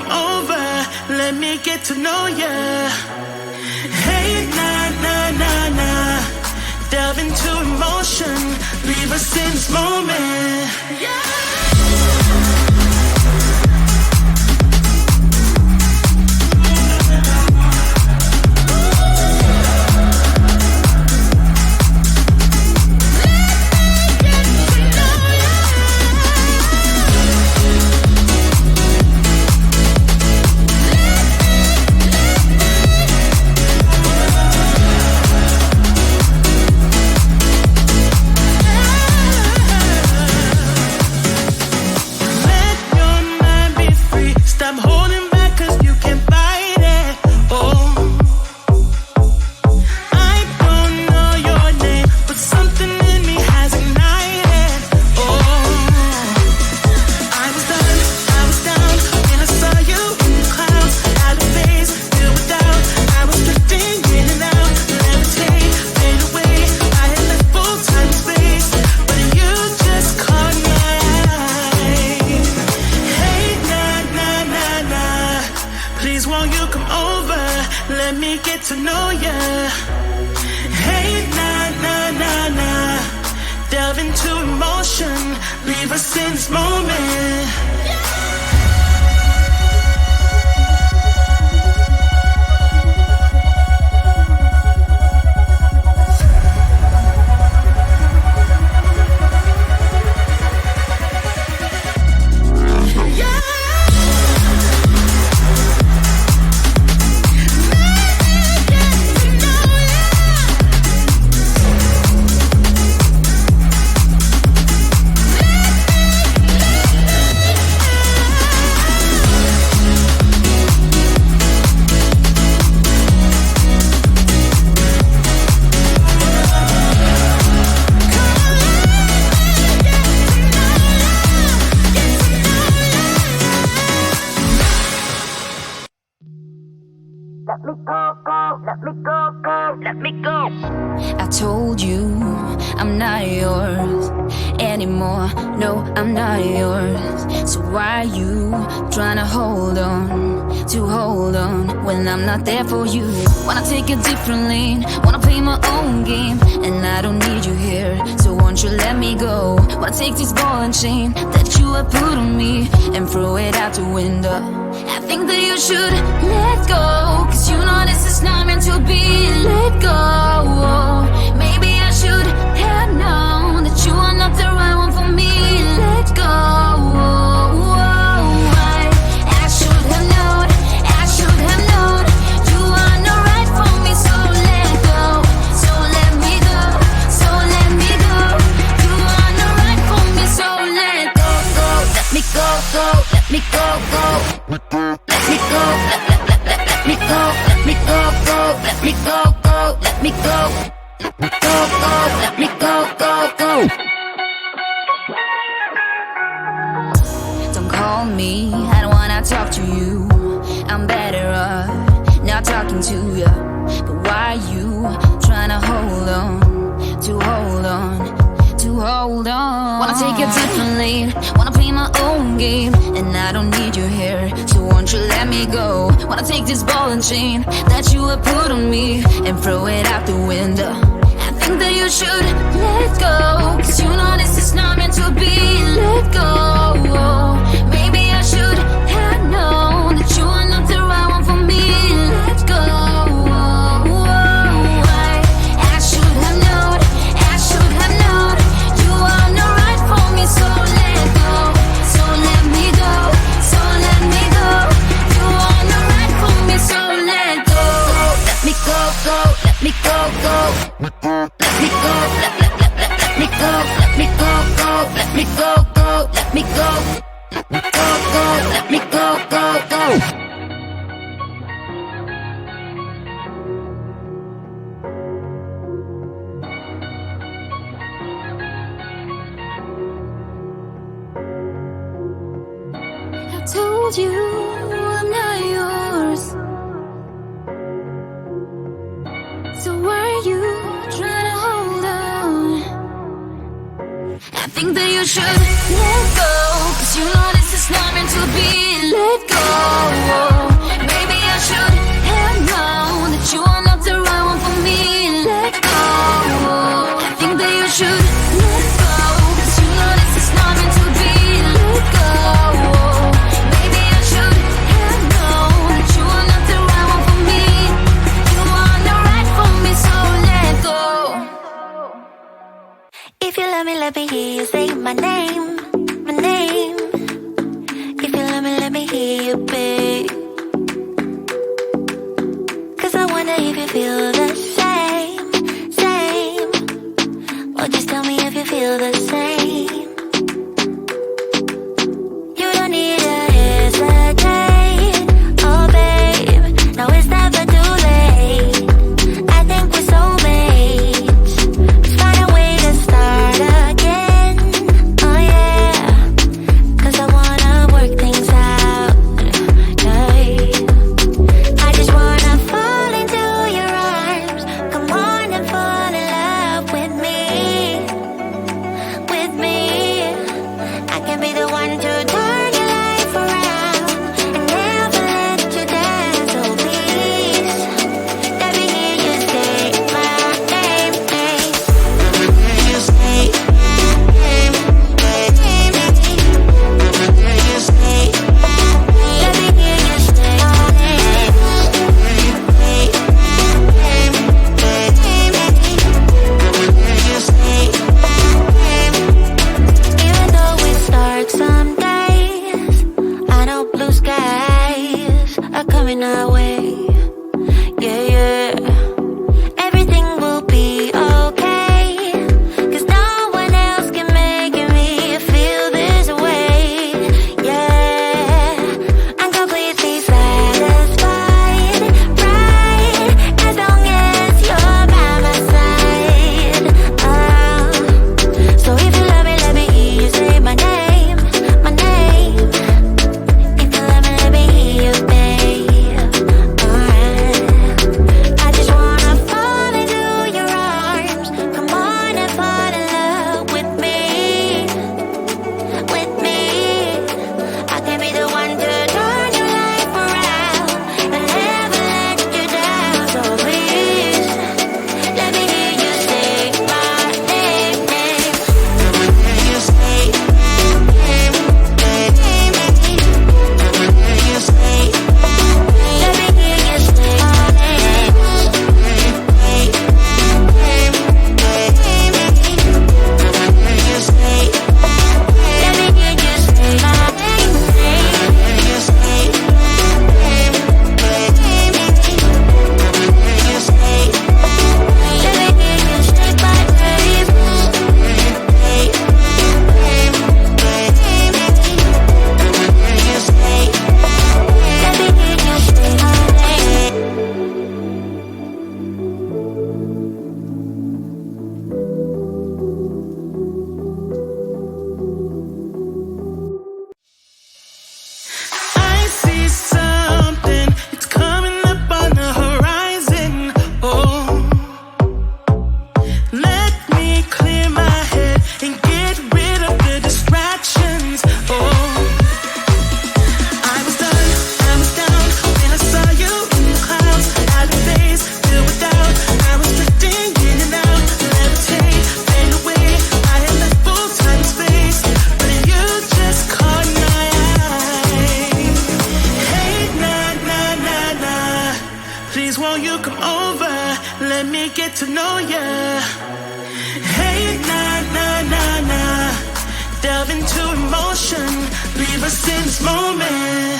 come over, let me get to know ya. Hey, nah, nah, nah, nah. Delve into emotion, leave us in this moment. I told you I'm not yours anymore. No, I'm not yours. So why you trying to hold on when I'm not there for you? Wanna take a different lane, wanna play my own game, and I don't need you here. So won't you let me go? Wanna take this ball and chain that you have put on me and throw it out the window. I think that you should let go, cause you know this is not meant to be. Let go. Maybe I should have known that you are not the right one for me. Let go. I should have known, I should have known you are not right for me. So let go, so let me go, so let me go. You are not right for me, so let go, go. Let me go, go, let me go, go. Let me go, let me go, let me go, go. Let me go, go, let me go. Go, go, let me go, go, go. Don't call me, I don't wanna talk to you. I'm better off not talking to you. But why you trying to hold on, to hold on, to hold on? Wanna take a different lane, wanna play my own game, and I don't need you here. So won't you let me go? Wanna take this ball and chain that you have put on me and throw it out the window. I think that you should let go, cause you know this is not meant to be. Let go. Maybe I should have known that you are not the right one for me. Let go. I should have known, I should have known you are not right for me. So let go, so let me go, so let me go. You are not right for me, so let go. Let me go, go, let me go, go. Let me go, let me go, let me go, go. Let me go, go, let me go. Go, go, let me go, go, go. I told you I'm not yours. So why are you trying to hold on? I think that you should let go, cause you know this is not meant to be. Let go. you be. 'Cause I wonder if you feel the same. Well, just tell me if you feel the same. You don't need to hesitate. Oh, babe, now it's never too late. I think we're soulmates. Let's find a way to start again. Oh, yeah. 'Cause I wanna work things out. Yeah. I just wanna fall into your arms. Come on and fall in love with me. With me. I can be the one to turn your life around and never let you down. So please, let me hear you say my name. You say my name. You say, let me hear you say my name. You say, even though it's dark some days, I know blue skies are coming our way. Yeah, yeah. Everything will be okay. 'Cause no one else can make me feel this way. Yeah. I'm completely satisfied, right? As long as you're by my side. So if you love me, let me hear you say my name, my name. If you love me, let me hear you, babe. I just wanna fall into your arms. Come on and fall in love with me. With me. I can be the one to turn your life around and never let you down. So please, let me hear you say my name. You say my name. You say, let me hear you say my name. You say, let me hear you say my name. You say, you say, let me hear you say my name. You say, let me hear you say my name. I see something, it's coming up on the horizon. Oh, let me clear my head and get rid of the distractions. Oh, I was down when I saw you in the clouds. Out of phase, filled with doubt. I was drifting in and out, levitate, fade away. I had left full time and space, but you just caught my eye. Hey, nah, please won't you come over? Let me get to know ya. Hey, nah, delve into emotion, leave us in this moment.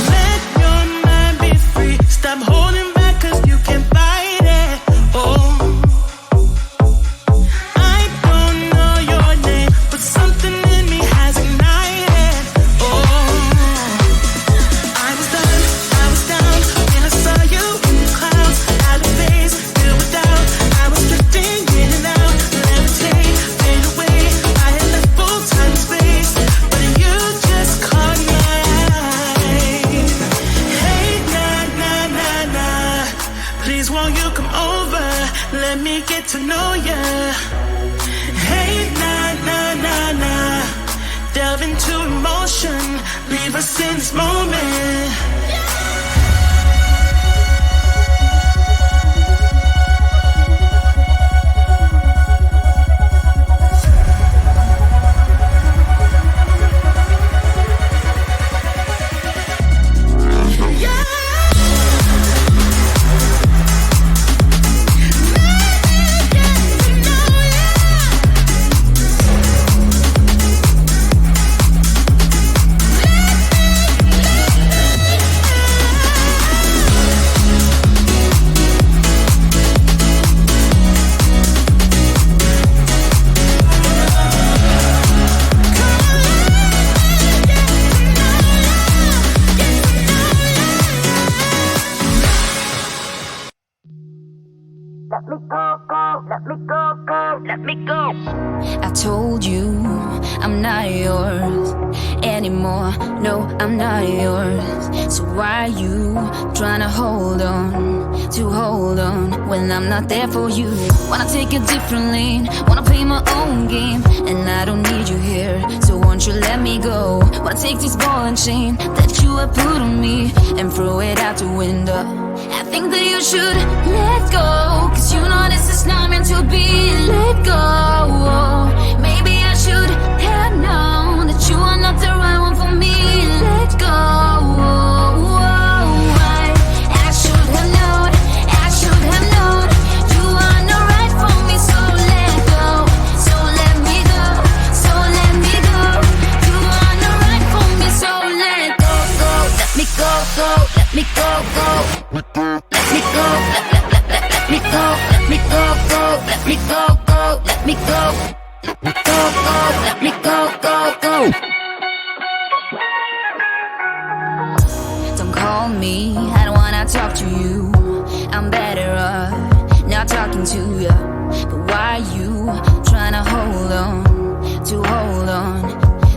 Let your mind be free. Stop holding back 'cause you can fight it. Oh, I don't know your name, but something in me has ignited. Oh, I was down when I saw you in the clouds. Out of phase, filled with doubt. I was drifting in and out, levitate, fade away. I had left full time and space, but you just caught my eye. Hey, nah, please won't you come over? Let me get to know ya. Hey, nah, delve into emotion, leave us in this moment. I told you I'm not yours anymore. No, I'm not yours. So why are you trying to hold on when I'm not there for you? Wanna take a different lane, wanna play my own game, and I don't need you here. So won't you let me go? Wanna take this ball and chain that you have put on me and throw it out the window. I think that you should let go, cause you know this is not meant to be. Let go. Maybe I should have known that you are not the right one for me. Let go. I should have known, I should have known you are not right for me. So let go, so let me go, so let me go. You are not right for me. So let go, go, let me go, go, let me go, go. Let me go, let me go, let me go, go, let me go, go, let me go, go, go, let me go, go, go. Don't call me, I don't wanna talk to you. I'm better off not talking to you. But why you trying to hold on, to hold on,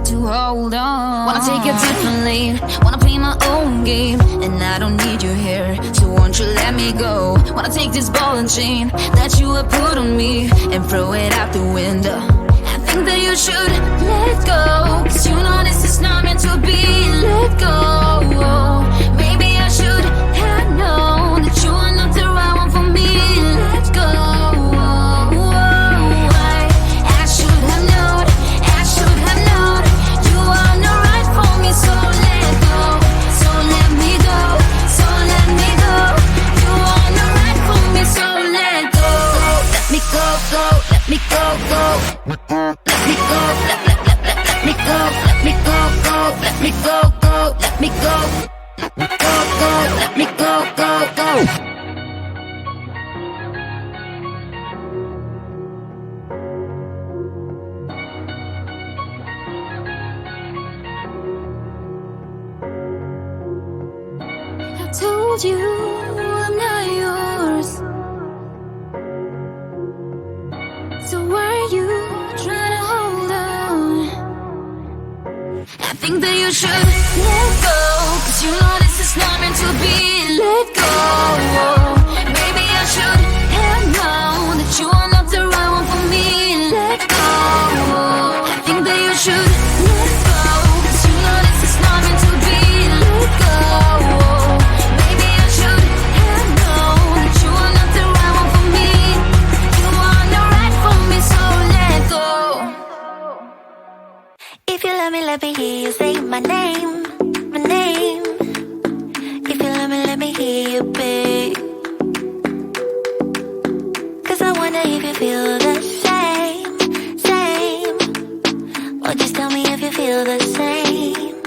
to hold on? Wanna take a different lane, wanna play my own game, and I don't need you here. So won't you let me go? Wanna take this ball and chain that you have put on me and throw it out the window. I think that you should let go, cause you know this is not meant to be. Let go. Maybe I should have known that you are not the right one for me. Let go. I should have known, I should have known you are not right for me. So let go, so let me go, so let me go. You are not right for me. So let go, let me go, go, let me go, go. Let me go, let me go, let me go, go, let me go, go, let me go, go, go, let me go, go, go. I told you I'm not yours. So why are you trying to hold on? I think that you should let go, cause you know this is not meant to be. Let go. Maybe I should have known that you are not the right one for me. Let go. I think that you should let go, cause you know this is not meant to be. Let go. Maybe I should have known that you are not the right one for me. You are not right for me, so let go. If you let me hear you say my name, my name. If you let me hear you, babe. Cause I wonder if you feel the same, same. Or just tell me if you feel the same.